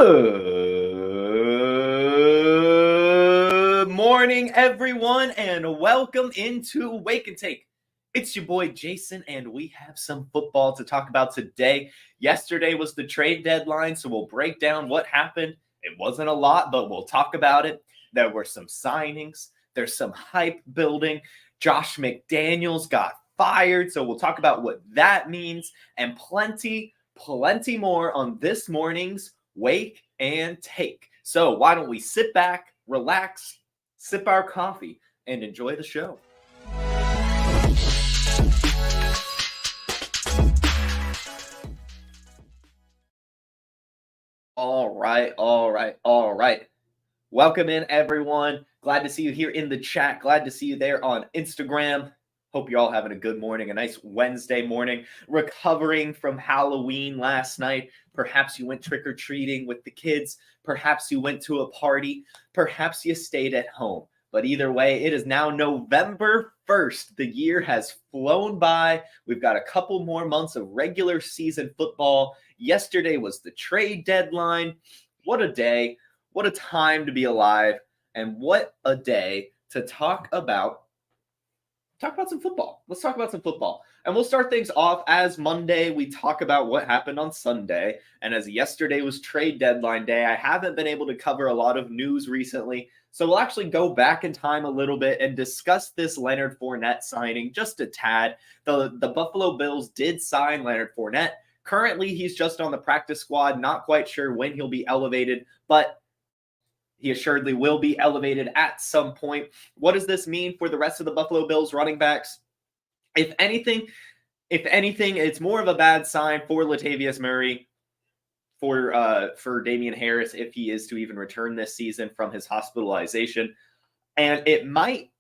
Good morning, everyone, and welcome into Wake and Take. It's your boy Jason, and we have some football to talk about today. Yesterday was the trade deadline, so we'll break down what happened. It wasn't a lot, but we'll talk about it. There were some signings. There's some hype building. Josh McDaniels got fired, so we'll talk about what that means and plenty more on this morning's Wake and Take. So why don't we sit back, relax, sip our coffee, and enjoy the show. All right. Welcome in, everyone. Glad to see you here in the chat. Glad to see you there on Instagram. Hope you're all having a good morning, a nice Wednesday morning, recovering from Halloween last night. Perhaps you went trick-or-treating with the kids. Perhaps you went to a party. Perhaps you stayed at home. But either way, it is now November 1st. The year has flown by. We've got a couple more months of regular season football. Yesterday was the trade deadline. What a day. What a time to be alive. And what a day to talk about some football. Let's talk about some football. And we'll start things off as Monday. We talk about what happened on Sunday. And as yesterday was trade deadline day, I haven't been able to cover a lot of news recently. So we'll actually go back in time a little bit and discuss this Leonard Fournette signing just a tad. The Buffalo Bills did sign Leonard Fournette. Currently, he's just on the practice squad. Not quite sure when he'll be elevated, but he assuredly will be elevated at some point. What does this mean for the rest of the Buffalo Bills running backs? If anything, it's more of a bad sign for Latavius Murray, for Damian Harris, if he is to even return this season from his hospitalization. And it might,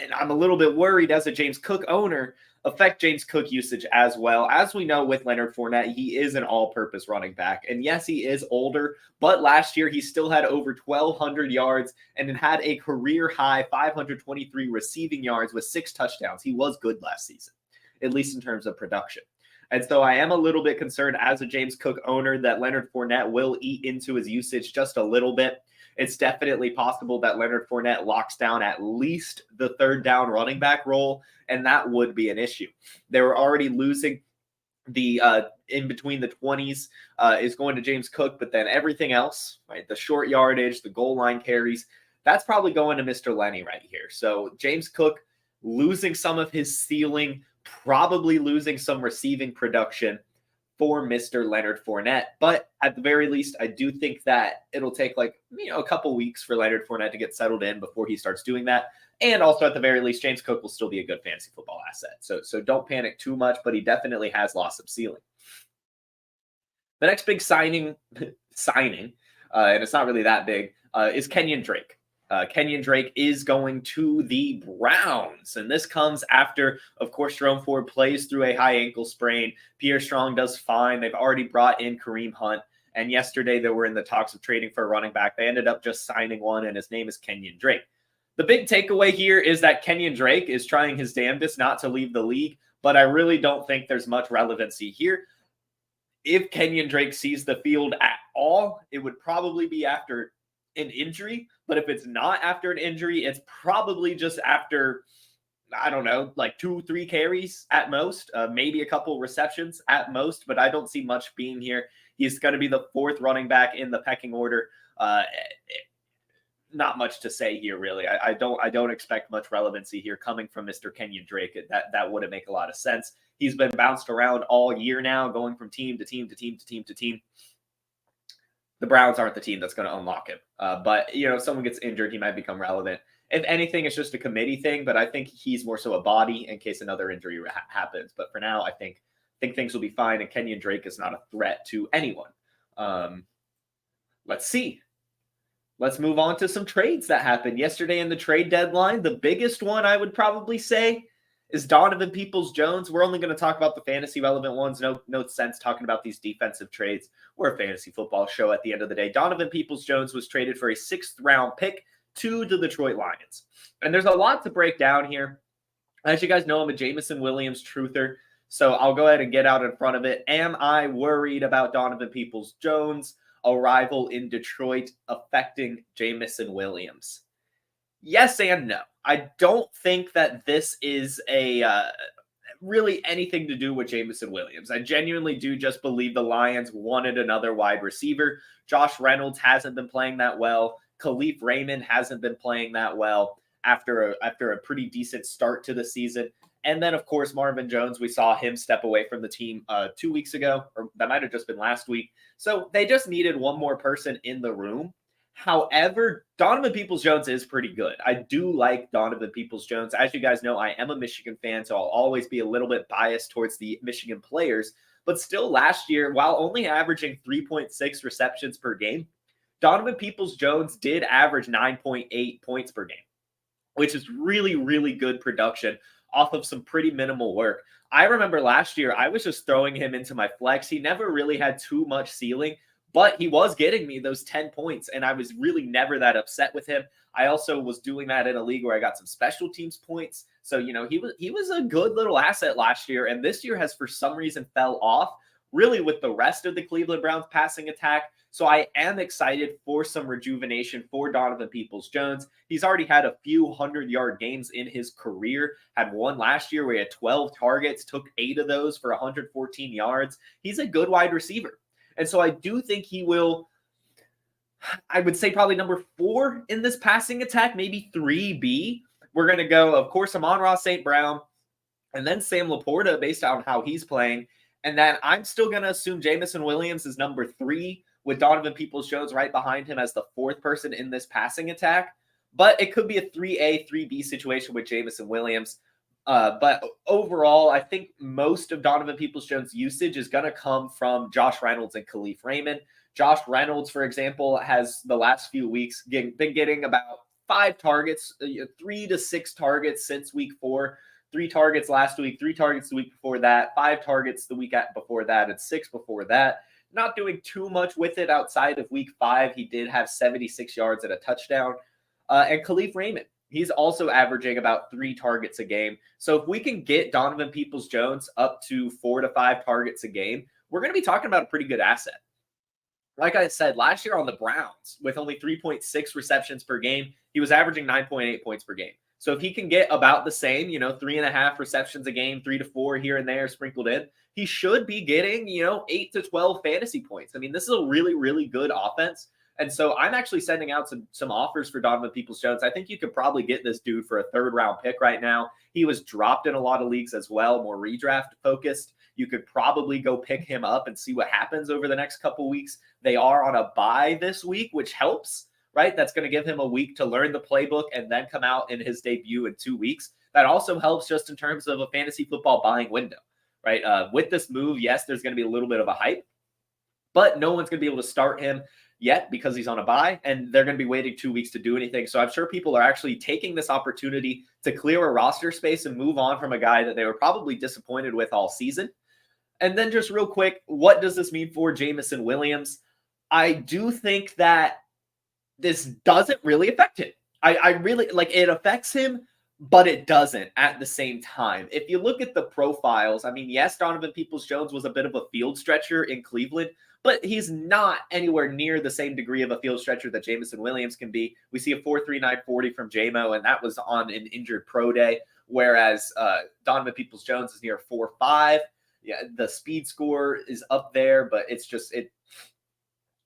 and I'm a little bit worried as a James Cook owner, affect James Cook usage as well. As we know with Leonard Fournette, he is an all-purpose running back. And yes, he is older, but last year he still had over 1,200 yards and had a career-high 523 receiving yards with 6 touchdowns. He was good last season, at least in terms of production. And so I am a little bit concerned as a James Cook owner that Leonard Fournette will eat into his usage just a little bit. It's definitely possible that Leonard Fournette locks down at least the third down running back role, and that would be an issue. They were already losing the in between the 20s is going to James Cook, but then everything else, right, the short yardage, the goal line carries, that's probably going to Mr. Lenny right here. So James Cook losing some of his ceiling, probably losing some receiving production for Mr. Leonard Fournette. But at the very least, I do think that it'll take a couple weeks for Leonard Fournette to get settled in before he starts doing that. And also at the very least, James Cook will still be a good fantasy football asset. So don't panic too much, but he definitely has lost some ceiling. The next big signing, and it's not really that big, is Kenyan Drake. Kenyan Drake is going to the Browns, and this comes after, of course, Jerome Ford plays through a high ankle sprain. Pierre Strong does fine. They've already brought in Kareem Hunt, and yesterday they were in the talks of trading for a running back. They ended up just signing one, and his name is Kenyan Drake. The big takeaway here is that Kenyan Drake is trying his damnedest not to leave the league, but I really don't think there's much relevancy here. If Kenyan Drake sees the field at all, it would probably be after an injury, but if it's not after an injury, it's probably just after, I don't know, like 2-3 carries at most, maybe a couple receptions at most, but I don't see much being here. He's going to be the 4th running back in the pecking order. Not much to say here, really. I don't expect much relevancy here coming from Mr. Kenyan Drake. That wouldn't make a lot of sense. He's been bounced around all year now, going from team to team to team to team to team. The Browns aren't the team that's going to unlock him. But, if someone gets injured, he might become relevant. If anything, it's just a committee thing, but I think he's more so a body in case another injury happens. But for now, I think things will be fine, and Kenyan Drake is not a threat to anyone. Let's see. Let's move on to some trades that happened yesterday in the trade deadline. The biggest one, I would probably say, is Donovan Peoples-Jones. We're only going to talk about the fantasy relevant ones. No sense talking about these defensive trades. We're a fantasy football show at the end of the day. Donovan Peoples-Jones was traded for a 6th round pick to the Detroit Lions. And there's a lot to break down here. As you guys know, I'm a Jameson Williams truther, so I'll go ahead and get out in front of it. Am I worried about Donovan Peoples-Jones? arrival in Detroit affecting Jameson Williams? Yes and no. I don't think that this is really anything to do with Jameson Williams. I genuinely do just believe the Lions wanted another wide receiver. Josh Reynolds hasn't been playing that well. Khalif Raymond hasn't been playing that well after a pretty decent start to the season. And then, of course, Marvin Jones, we saw him step away from the team 2 weeks ago, or that might have just been last week. So they just needed one more person in the room. However, Donovan Peoples-Jones is pretty good. I do like Donovan Peoples-Jones. As you guys know, I am a Michigan fan, so I'll always be a little bit biased towards the Michigan players. But still, last year, while only averaging 3.6 receptions per game, Donovan Peoples-Jones did average 9.8 points per game, which is really, really good production off of some pretty minimal work. I remember last year, I was just throwing him into my flex. He never really had too much ceiling, but he was getting me those 10 points, and I was really never that upset with him. I also was doing that in a league where I got some special teams points. So, he was a good little asset last year, and this year has for some reason fell off, really with the rest of the Cleveland Browns passing attack. So I am excited for some rejuvenation for Donovan Peoples-Jones. He's already had a few 100-yard games in his career. Had one last year where he had 12 targets, took 8 of those for 114 yards. He's a good wide receiver. And so I do think he will, I would say probably number 4 in this passing attack, maybe 3B. We're going to go, of course, Amon-Ra St. Brown, and then Sam Laporta based on how he's playing. And then I'm still going to assume Jameson Williams is number 3, with Donovan Peoples-Jones right behind him as the 4th person in this passing attack. But it could be a 3A, 3B situation with Jameson Williams. But overall, I think most of Donovan Peoples-Jones' usage is going to come from Josh Reynolds and Khalif Raymond. Josh Reynolds, for example, has the last few weeks been getting about 5 targets, 3 to 6 targets since week 4. 3 targets last week, 3 targets the week before that, 5 targets the week before that, and 6 before that. Not doing too much with it outside of week 5. He did have 76 yards and a touchdown. And Khalif Raymond, he's also averaging about 3 targets a game. So if we can get Donovan Peoples-Jones up to 4 to 5 targets a game, we're going to be talking about a pretty good asset. Like I said, last year on the Browns, with only 3.6 receptions per game, he was averaging 9.8 points per game. So if he can get about the same, 3.5 receptions a game, 3 to 4 here and there sprinkled in, he should be getting, 8 to 12 fantasy points. I mean, this is a really, really good offense. And so I'm actually sending out some offers for Donovan Peoples-Jones. I think you could probably get this dude for a 3rd-round pick right now. He was dropped in a lot of leagues as well, more redraft focused. You could probably go pick him up and see what happens over the next couple weeks. They are on a bye this week, which helps, right? That's going to give him a week to learn the playbook and then come out in his debut in 2 weeks. That also helps just in terms of a fantasy football buying window, right? With this move, yes, there's going to be a little bit of a hype, but no one's going to be able to start him yet because he's on a bye, and they're going to be waiting 2 weeks to do anything. So I'm sure people are actually taking this opportunity to clear a roster space and move on from a guy that they were probably disappointed with all season. And then just real quick, what does this mean for Jameson Williams? I do think that this doesn't really affect him. I really it affects him, but it doesn't at the same time. If you look at the profiles, I mean, yes, Donovan Peoples-Jones was a bit of a field stretcher in Cleveland, but he's not anywhere near the same degree of a field stretcher that Jameson Williams can be. We see a 4.39 40 from JMO, and that was on an injured pro day, whereas Donovan Peoples-Jones is near 4.5. Yeah, the speed score is up there, but it's just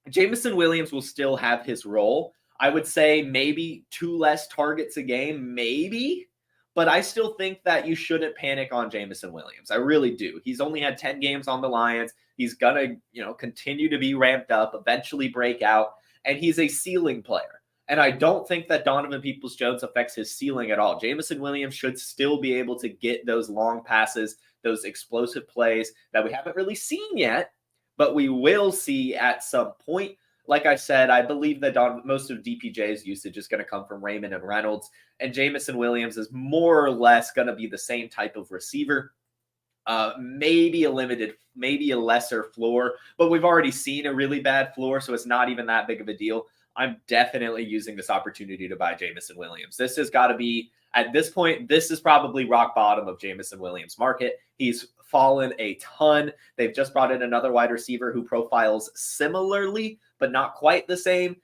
Jameson Williams will still have his role. I would say maybe 2 less targets a game, maybe. But I still think that you shouldn't panic on Jameson Williams. I really do. He's only had 10 games on the Lions. He's going to, continue to be ramped up, eventually break out. And he's a ceiling player. And I don't think that Donovan Peoples-Jones affects his ceiling at all. Jameson Williams should still be able to get those long passes, those explosive plays that we haven't really seen yet, but we will see at some point. Like I said, I believe that most of DPJ's usage is going to come from Raymond and Reynolds, and Jameson Williams is more or less going to be the same type of receiver. Maybe a lesser floor, but we've already seen a really bad floor, so it's not even that big of a deal. I'm definitely using this opportunity to buy Jameson Williams. This has got to be, at this point, this is probably rock bottom of Jameson Williams' market. He's fallen a ton. They've just brought in another wide receiver who profiles similarly, but not quite the same.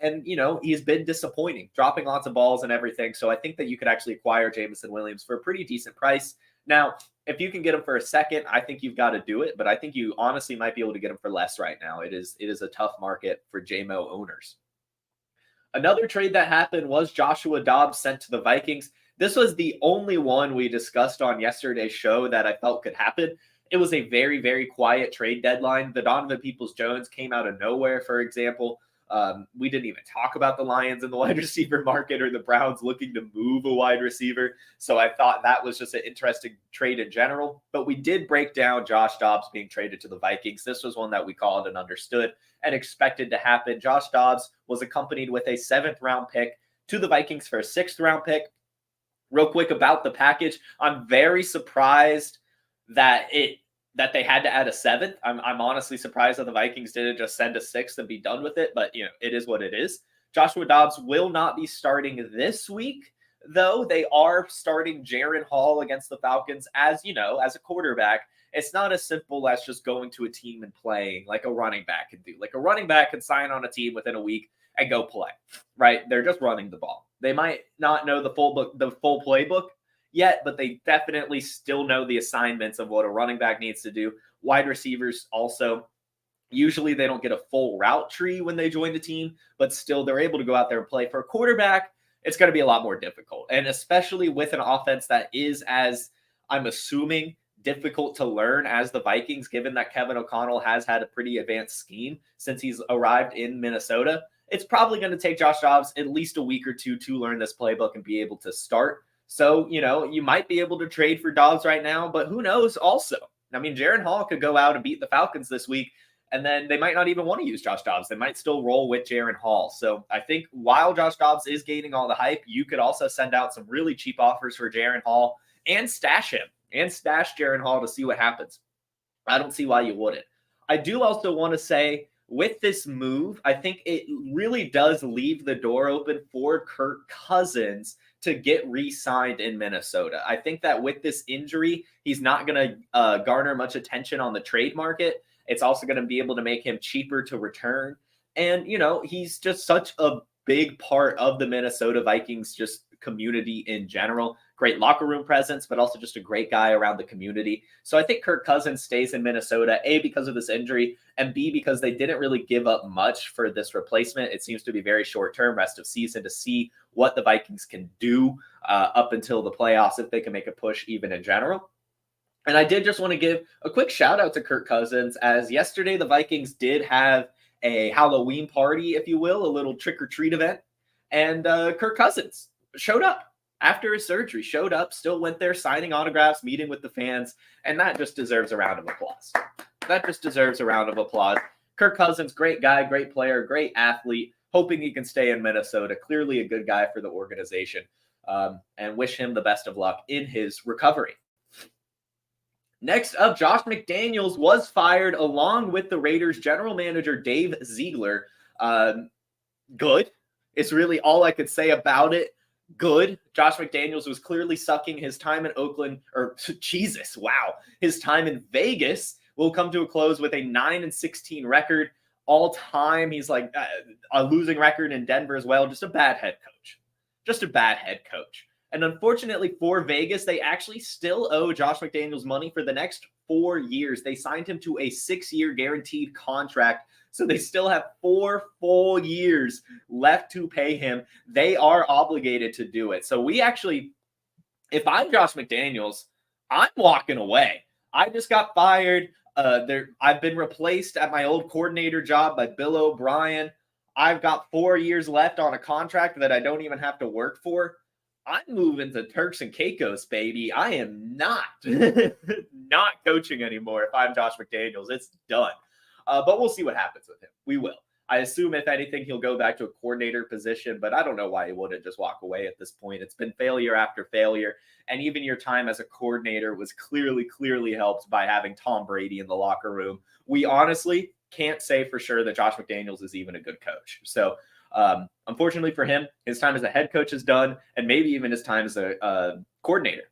And, he's been disappointing, dropping lots of balls and everything. So I think that you could actually acquire Jameson Williams for a pretty decent price. Now, if you can get him for a second, I think you've got to do it. But I think you honestly might be able to get him for less right now. It is a tough market for JMO owners. Another trade that happened was Joshua Dobbs sent to the Vikings. This was the only one we discussed on yesterday's show that I felt could happen. It was a very, very quiet trade deadline. The Donovan Peoples-Jones came out of nowhere, for example. We didn't even talk about the Lions in the wide receiver market or the Browns looking to move a wide receiver. So I thought that was just an interesting trade in general. But we did break down Josh Dobbs being traded to the Vikings. This was one that we called and understood and expected to happen. Josh Dobbs was accompanied with a 7th-round pick to the Vikings for a 6th-round pick. Real quick about the package, I'm very surprised that they had to add a 7th. I'm honestly surprised that the Vikings didn't just send a 6th and be done with it, but it is what it is. Joshua Dobbs will not be starting this week, though. They are starting Jaren Hall against the Falcons as a quarterback. It's not as simple as just going to a team and playing like a running back can do. Like a running back can sign on a team within a week and go play, right? They're just running the ball. They might not know the full playbook yet, but they definitely still know the assignments of what a running back needs to do. Wide receivers also, usually they don't get a full route tree when they join the team, but still they're able to go out there and play. For a quarterback, it's going to be a lot more difficult. And especially with an offense that is, as I'm assuming, difficult to learn as the Vikings, given that Kevin O'Connell has had a pretty advanced scheme since he's arrived in Minnesota. It's probably going to take Josh Dobbs at least a week or two to learn this playbook and be able to start. So, you might be able to trade for Dobbs right now, but who knows also? I mean, Jaren Hall could go out and beat the Falcons this week, and then they might not even want to use Josh Dobbs. They might still roll with Jaren Hall. So I think while Josh Dobbs is gaining all the hype, you could also send out some really cheap offers for Jaren Hall and stash him and stash Jaren Hall to see what happens. I don't see why you wouldn't. I do also want to say, with this move, I think it really does leave the door open for Kirk Cousins to get re-signed in Minnesota. I think that with this injury, he's not going to garner much attention on the trade market. It's also going to be able to make him cheaper to return. And, he's just such a big part of the Minnesota Vikings just community in general. Great locker room presence, but also just a great guy around the community. So I think Kirk Cousins stays in Minnesota, A, because of this injury, and B, because they didn't really give up much for this replacement. It seems to be very short-term, rest of season, to see what the Vikings can do up until the playoffs, if they can make a push even in general. And I did just want to give a quick shout out to Kirk Cousins, as yesterday the Vikings did have a Halloween party, if you will, a little trick-or-treat event. And Kirk Cousins showed up after his surgery, showed up, still went there, signing autographs, meeting with the fans, and that just deserves a round of applause. That just deserves a round of applause. Kirk Cousins, great guy, great player, great athlete, hoping he can stay in Minnesota. Clearly a good guy for the organization, and wish him the best of luck in his recovery. Next up, Josh McDaniels was fired along with the Raiders general manager, Dave Ziegler. Good. It's really all I could say about it. Good. Josh McDaniels was clearly sucking. His time in Oakland, his time in Vegas will come to a close with a 9-16 record all time. He's like a losing record in Denver as well. Just a bad head coach. And unfortunately for Vegas, they actually still owe Josh McDaniels money for the next 4 years. They signed him to a 6-year guaranteed contract, so they still have 4 full years left to pay him. They are obligated to do it. So if I'm Josh McDaniels, I'm walking away. I just got fired. I've been replaced at my old coordinator job by Bill O'Brien. I've got 4 years left on a contract that I don't even have to work for. I'm moving to Turks and Caicos, baby. I am not coaching anymore. If I'm Josh McDaniels, it's done. But we'll see what happens with him. We will. I assume, if anything, he'll go back to a coordinator position, but I don't know why he wouldn't just walk away at this point. It's been failure after failure, and even your time as a coordinator was clearly helped by having Tom Brady in the locker room. We honestly can't say for sure that Josh McDaniels is even a good coach. So, unfortunately for him, his time as a head coach is done, and maybe even his time as a coordinator.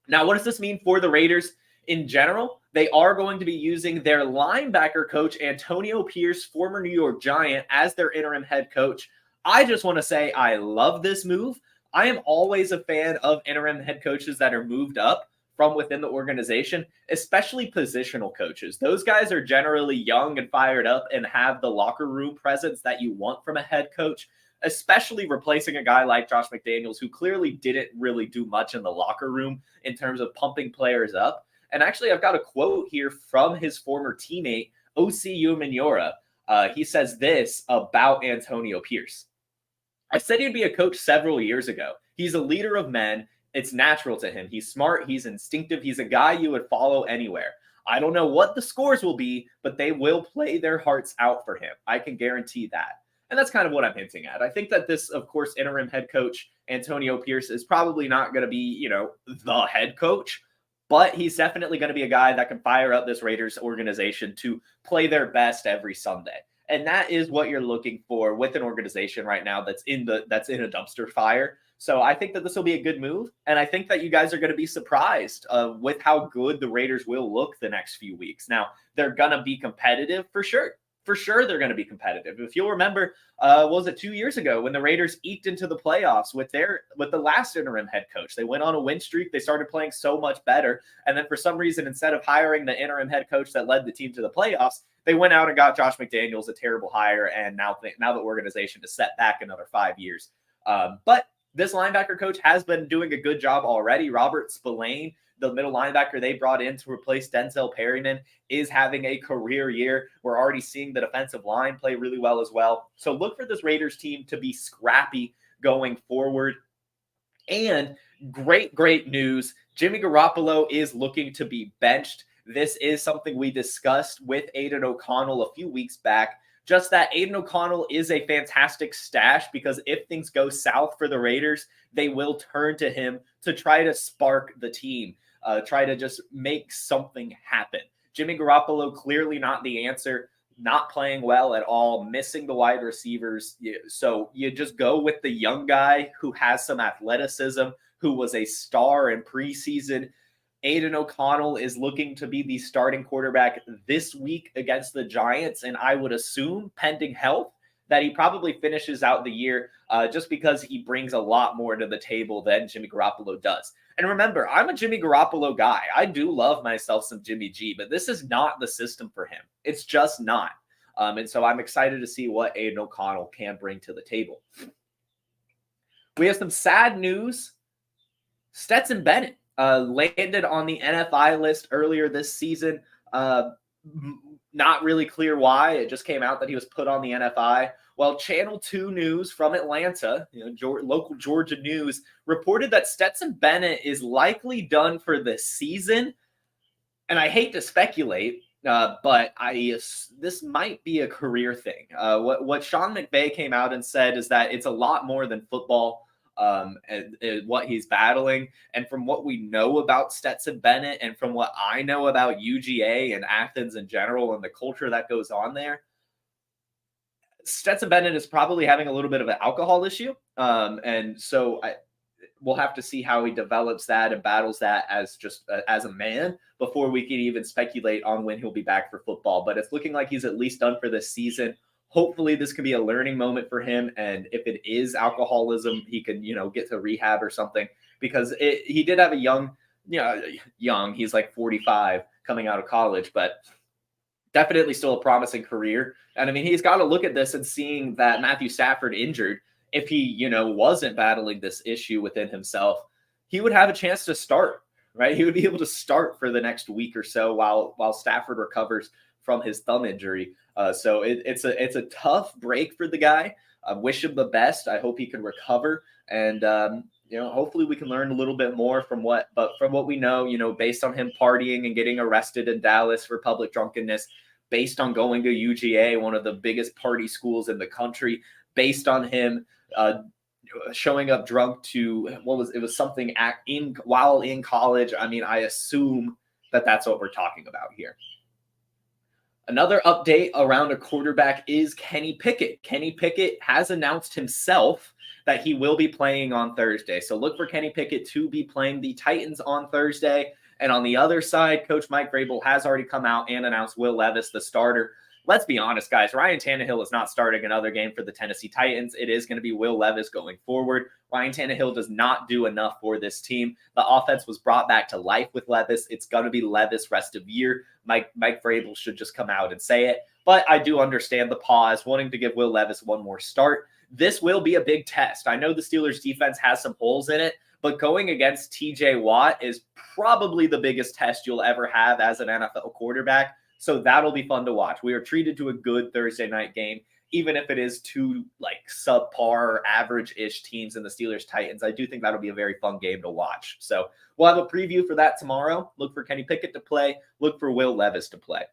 Now, what does this mean for the Raiders? in general, they are going to be using their linebacker coach, Antonio Pierce, former New York Giant, as their interim head coach. I just want to say I love this move. I am always a fan of interim head coaches that are moved up from within the organization, especially positional coaches. Those guys are generally young and fired up and have the locker room presence that you want from a head coach, especially replacing a guy like Josh McDaniels, who clearly didn't really do much in the locker room in terms of pumping players up. And actually, I've got a quote here from his former teammate, O.C. Umenyiora. He says this about Antonio Pierce. I said he'd be a coach several years ago. He's a leader of men. It's natural to him. He's smart. He's instinctive. He's a guy you would follow anywhere. I don't know what the scores will be, but they will play their hearts out for him. I can guarantee that. And that's kind of what I'm hinting at. I think that this, of course, interim head coach, Antonio Pierce, is probably not going to be, the head coach, but he's definitely going to be a guy that can fire up this Raiders organization to play their best every Sunday. And that is what you're looking for with an organization right now that's in a dumpster fire. So I think that this will be a good move. And I think that you guys are going to be surprised with how good the Raiders will look the next few weeks. Now, they're going to be competitive for sure. For sure, they're going to be competitive. If you'll remember, was it 2 years ago when the Raiders eked into the playoffs with the last interim head coach? They went on a win streak. They started playing so much better. And then for some reason, instead of hiring the interim head coach that led the team to the playoffs, they went out and got Josh McDaniels, a terrible hire. And now the organization is set back another 5 years. But this linebacker coach has been doing a good job already. Robert Spillane, the middle linebacker they brought in to replace Denzel Perryman, is having a career year. We're already seeing the defensive line play really well as well. So look for this Raiders team to be scrappy going forward. And great news. Jimmy Garoppolo is looking to be benched. This is something we discussed with Aiden O'Connell a few weeks back. Just that Aiden O'Connell is a fantastic stash because if things go south for the Raiders, they will turn to him to try to spark the team, try to just make something happen. Jimmy Garoppolo, clearly not the answer, not playing well at all, missing the wide receivers. So you just go with the young guy who has some athleticism, who was a star in preseason. Aiden O'Connell is looking to be the starting quarterback this week against the Giants, and I would assume, pending health, that he probably finishes out the year just because he brings a lot more to the table than Jimmy Garoppolo does. And remember, I'm a Jimmy Garoppolo guy. I do love myself some Jimmy G, but this is not the system for him. It's just not. And so I'm excited to see what Aiden O'Connell can bring to the table. We have some sad news. Stetson Bennett landed on the NFI list earlier this season. Not really clear why. It just came out that he was put on the NFI. Well, Channel 2 News from Atlanta, local Georgia news, reported that Stetson Bennett is likely done for the season. And I hate to speculate, but this might be a career thing. What Sean McVay came out and said is that it's a lot more than football. And what he's battling. And from what we know about Stetson Bennett and from what I know about UGA and Athens in general and the culture that goes on there, Stetson Bennett is probably having a little bit of an alcohol issue. And so we'll have to see how he develops that and battles that as a man before we can even speculate on when he'll be back for football. But it's looking like he's at least done for this season. Hopefully this can be a learning moment for him. And if it is alcoholism, he can, get to rehab or something, because he did have a young, he's like 45 coming out of college, but definitely still a promising career. And I mean, he's got to look at this and seeing that Matthew Stafford injured. If he, wasn't battling this issue within himself, he would have a chance to start, right? He would be able to start for the next week or so while Stafford recovers from his thumb injury. So it's a tough break for the guy. I wish him the best. I hope he can recover. And, hopefully we can learn a little bit more from what we know, based on him partying and getting arrested in Dallas for public drunkenness, based on going to UGA, one of the biggest party schools in the country, based on him showing up drunk to it was something while in college. I mean, I assume that's what we're talking about here. Another update around a quarterback is Kenny Pickett. Kenny Pickett has announced himself that he will be playing on Thursday. So look for Kenny Pickett to be playing the Titans on Thursday. And on the other side, Coach Mike Vrabel has already come out and announced Will Levis, the starter. Let's be honest, guys. Ryan Tannehill is not starting another game for the Tennessee Titans. It is going to be Will Levis going forward. Ryan Tannehill does not do enough for this team. The offense was brought back to life with Levis. It's going to be Levis rest of year. Mike Vrabel should just come out and say it. But I do understand the pause, wanting to give Will Levis one more start. This will be a big test. I know the Steelers defense has some holes in it, but going against TJ Watt is probably the biggest test you'll ever have as an NFL quarterback. So that'll be fun to watch. We are treated to a good Thursday night game, even if it is two like subpar, average-ish teams in the Steelers-Titans. I do think that'll be a very fun game to watch. So we'll have a preview for that tomorrow. Look for Kenny Pickett to play. Look for Will Levis to play.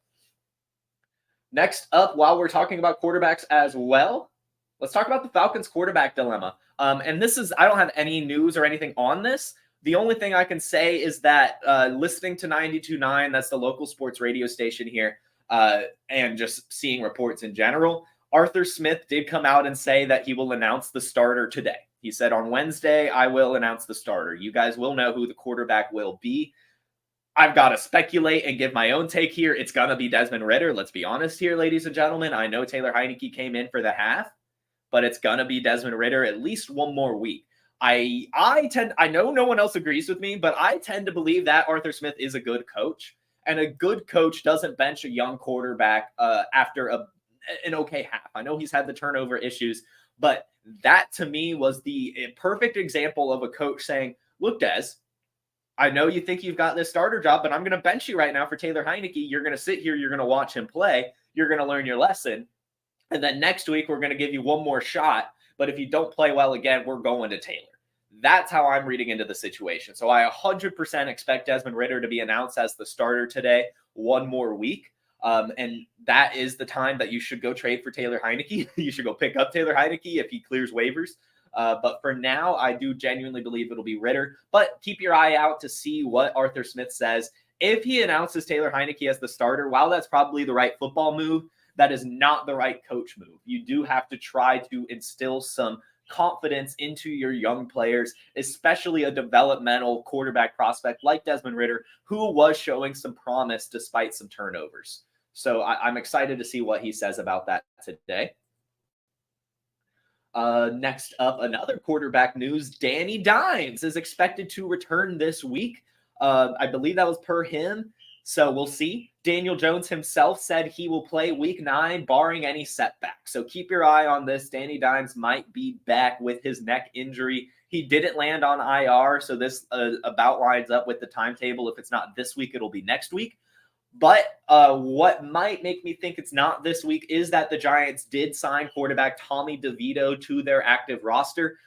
Next up, while we're talking about quarterbacks as well, let's talk about the Falcons quarterback dilemma. And this is, I don't have any news or anything on this. The only thing I can say is that listening to 92.9, that's the local sports radio station here, and just seeing reports in general, Arthur Smith did come out and say that he will announce the starter today. He said on Wednesday, I will announce the starter. You guys will know who the quarterback will be. I've got to speculate and give my own take here. It's going to be Desmond Ridder. Let's be honest here, ladies and gentlemen. I know Taylor Heineke came in for the half, but it's going to be Desmond Ridder at least one more week. I know no one else agrees with me, but I tend to believe that Arthur Smith is a good coach, and a good coach doesn't bench a young quarterback after an okay half. I know he's had the turnover issues, but that to me was the perfect example of a coach saying, look, Des, I know you think you've got this starter job, but I'm going to bench you right now for Taylor Heineke. You're going to sit here. You're going to watch him play. You're going to learn your lesson. And then next week, we're going to give you one more shot. But if you don't play well again, we're going to Taylor. That's how I'm reading into the situation. So I 100% expect Desmond Ridder to be announced as the starter today, one more week. And that is the time that you should go trade for Taylor Heineke. You should go pick up Taylor Heineke if he clears waivers. But for now, I do genuinely believe it'll be Ridder. But keep your eye out to see what Arthur Smith says. If he announces Taylor Heineke as the starter, while that's probably the right football move, that is not the right coach move. You do have to try to instill some confidence into your young players, especially a developmental quarterback prospect like Desmond Ridder, who was showing some promise despite some turnovers. So I'm excited to see what he says about that today. Next up, another quarterback news. Danny Dimes is expected to return this week. I believe that was per him. So we'll see. Daniel Jones himself said he will play week 9, barring any setbacks. So keep your eye on this. Danny Dimes might be back with his neck injury. He didn't land on IR, so this about lines up with the timetable. If it's not this week, it'll be next week. But what might make me think it's not this week is that the Giants did sign quarterback Tommy DeVito to their active roster.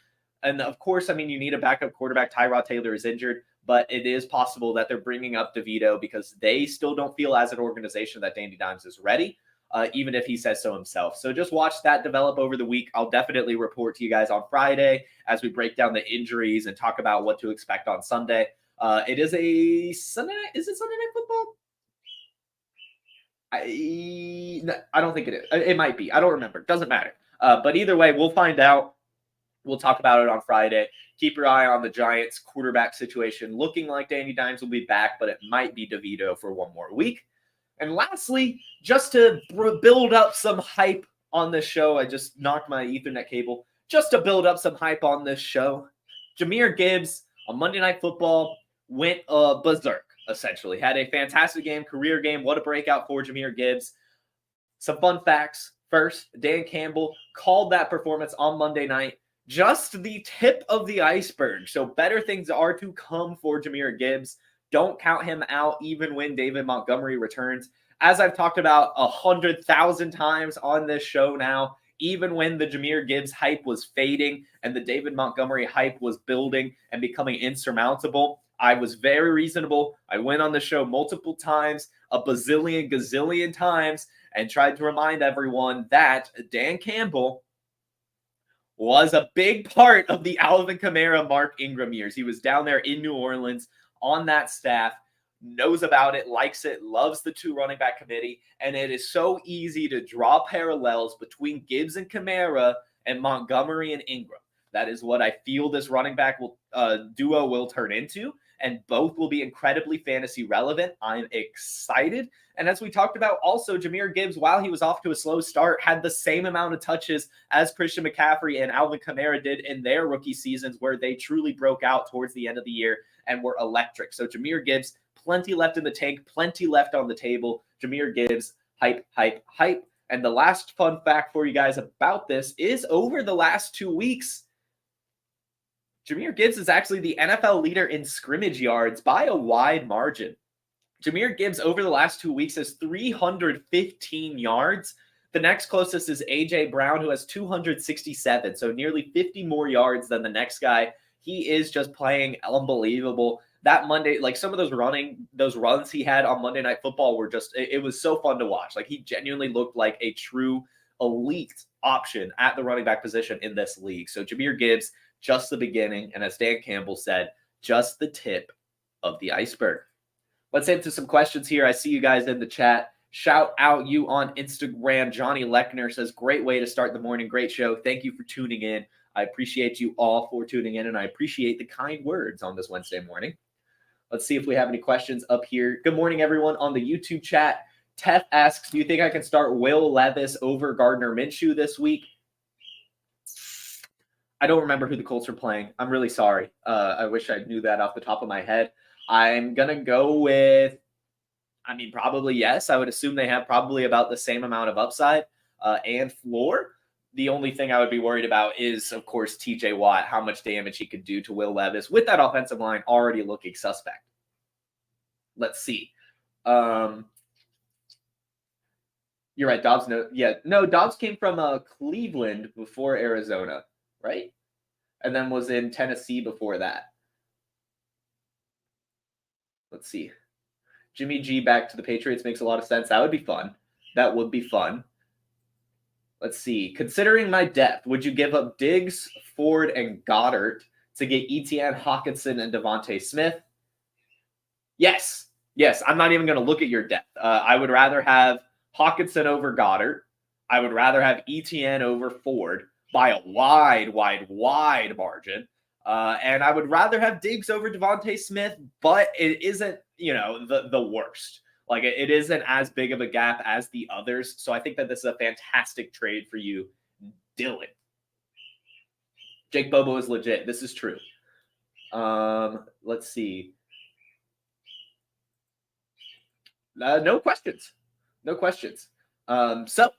And of course, I mean, you need a backup quarterback. Tyrod Taylor is injured, but it is possible that they're bringing up DeVito because they still don't feel as an organization that Danny Dimes is ready, even if he says so himself. So just watch that develop over the week. I'll definitely report to you guys on Friday as we break down the injuries and talk about what to expect on Sunday. It is a Sunday night. Is it Sunday Night Football? I don't think it is. It might be. I don't remember. Doesn't matter. But either way, we'll find out. We'll talk about it on Friday. Keep your eye on the Giants quarterback situation. Looking like Danny Dimes will be back, but it might be DeVito for one more week. And lastly, just to build up some hype on this show, I just knocked my Ethernet cable. Just to build up some hype on this show, Jahmyr Gibbs on Monday Night Football went berserk, essentially. Had a fantastic game, career game. What a breakout for Jahmyr Gibbs. Some fun facts. First, Dan Campbell called that performance on Monday night just the tip of the iceberg. So better things are to come for Jahmyr Gibbs. Don't count him out even when David Montgomery returns. As I've talked about 100,000 times on this show now, even when the Jahmyr Gibbs hype was fading and the David Montgomery hype was building and becoming insurmountable, I was very reasonable. I went on the show multiple times, a gazillion times, and tried to remind everyone that Dan Campbell was a big part of the Alvin Kamara, Mark Ingram years. He was down there in New Orleans on that staff, knows about it, likes it, loves the 2 running back committee, and it is so easy to draw parallels between Gibbs and Kamara and Montgomery and Ingram. That is what I feel this running back duo will turn into. and both will be incredibly fantasy relevant. I'm excited. And as we talked about, also, Jahmyr Gibbs, while he was off to a slow start, had the same amount of touches as Christian McCaffrey and Alvin Kamara did in their rookie seasons, where they truly broke out towards the end of the year and were electric. So Jahmyr Gibbs, plenty left in the tank, plenty left on the table. Jahmyr Gibbs, hype, hype, hype. And the last fun fact for you guys about this is, over the last 2 weeks, Jahmyr Gibbs is actually the NFL leader in scrimmage yards by a wide margin. Jahmyr Gibbs over the last 2 weeks has 315 yards. The next closest is A.J. Brown, who has 267, so nearly 50 more yards than the next guy. He is just playing unbelievable. That Monday, like some of those runs he had on Monday Night Football were just, it was so fun to watch. Like, he genuinely looked like a true elite option at the running back position in this league. So Jahmyr Gibbs, just the beginning, and as Dan Campbell said, just the tip of the iceberg. Let's into some questions here. I see you guys in the chat. Shout out you on Instagram. Johnny Lechner says, great way to start the morning. Great show. Thank you for tuning in. I appreciate you all for tuning in, and I appreciate the kind words on this Wednesday morning. Let's see if we have any questions up here. Good morning, everyone on the YouTube chat. Tef asks, do you think I can start Will Levis over Gardner Minshew this week? I don't remember who the Colts are playing. I'm really sorry. I wish I knew that off the top of my head. I'm going to go with, probably yes. I would assume they have probably about the same amount of upside and floor. The only thing I would be worried about is, of course, TJ Watt, how much damage he could do to Will Levis with that offensive line already looking suspect. Let's see. You're right, Dobbs. Dobbs came from Cleveland before Arizona, right? And then was in Tennessee before that. Let's see. Jimmy G back to the Patriots makes a lot of sense. That would be fun. That would be fun. Let's see. Considering my depth, would you give up Diggs, Ford, and Goddard to get Etienne, Hockenson, and Devontae Smith? Yes. Yes. I'm not even going to look at your depth. I would rather have Hockenson over Goddard. I would rather have Etienne over Ford by a wide margin. And I would rather have Diggs over Devontae Smith, but it isn't, the worst. Like, it isn't as big of a gap as the others. So I think that this is a fantastic trade for you, Dylan. Jake Bobo is legit. This is true. Let's see. No questions. No questions. So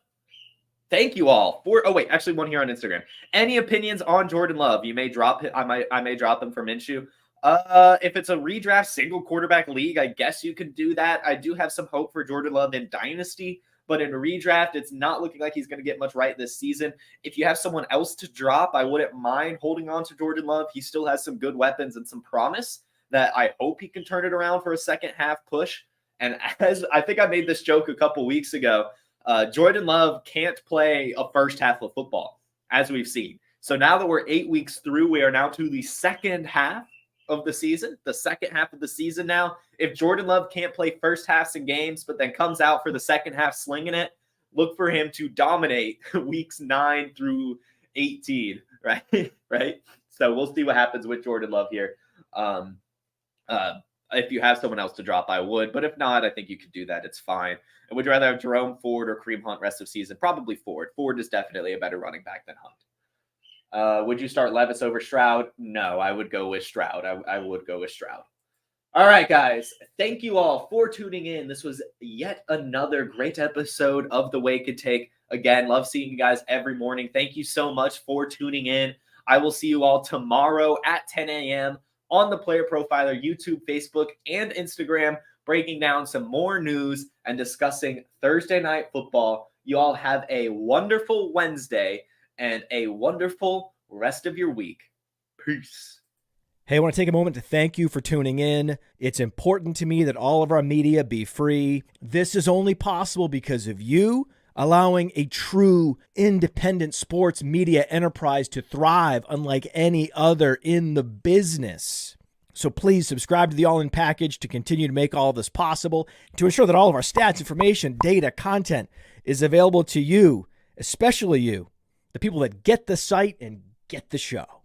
thank you all for, actually one here on Instagram. Any opinions on Jordan Love? You may drop it. I may drop him for Minshew. If it's a redraft single quarterback league, I guess you could do that. I do have some hope for Jordan Love in Dynasty, but in redraft, it's not looking like he's going to get much right this season. If you have someone else to drop, I wouldn't mind holding on to Jordan Love. He still has some good weapons and some promise that I hope he can turn it around for a second half push. And as I think I made this joke a couple weeks ago, Jordan Love can't play a first half of football, as we've seen. So now that we're 8 weeks through, we are now to the second half of the season, now. If Jordan Love can't play first halves in games, but then comes out for the second half slinging it, look for him to dominate weeks 9 through 18, right? Right? So we'll see what happens with Jordan Love here. If you have someone else to drop, I would. But if not, I think you could do that. It's fine. And would you rather have Jerome, Ford, or Kareem Hunt rest of season? Probably Ford. Ford is definitely a better running back than Hunt. Would you start Levis over Stroud? No, I would go with Stroud. I would go with Stroud. All right, guys. Thank you all for tuning in. This was yet another great episode of The Way It Could Take. Again, love seeing you guys every morning. Thank you so much for tuning in. I will see you all tomorrow at 10 a.m. on the Player Profiler YouTube, Facebook, and Instagram, breaking down some more news and discussing Thursday Night Football. You all have a wonderful Wednesday and a wonderful rest of your week. Peace. Hey, I want to take a moment to thank you for tuning in. It's important to me that all of our media be free. This is only possible because of you allowing a true independent sports media enterprise to thrive unlike any other in the business. So please subscribe to the All In Package to continue to make all of this possible, to ensure that all of our stats, information, data, content is available to you, especially you, the people that get the site and get the show.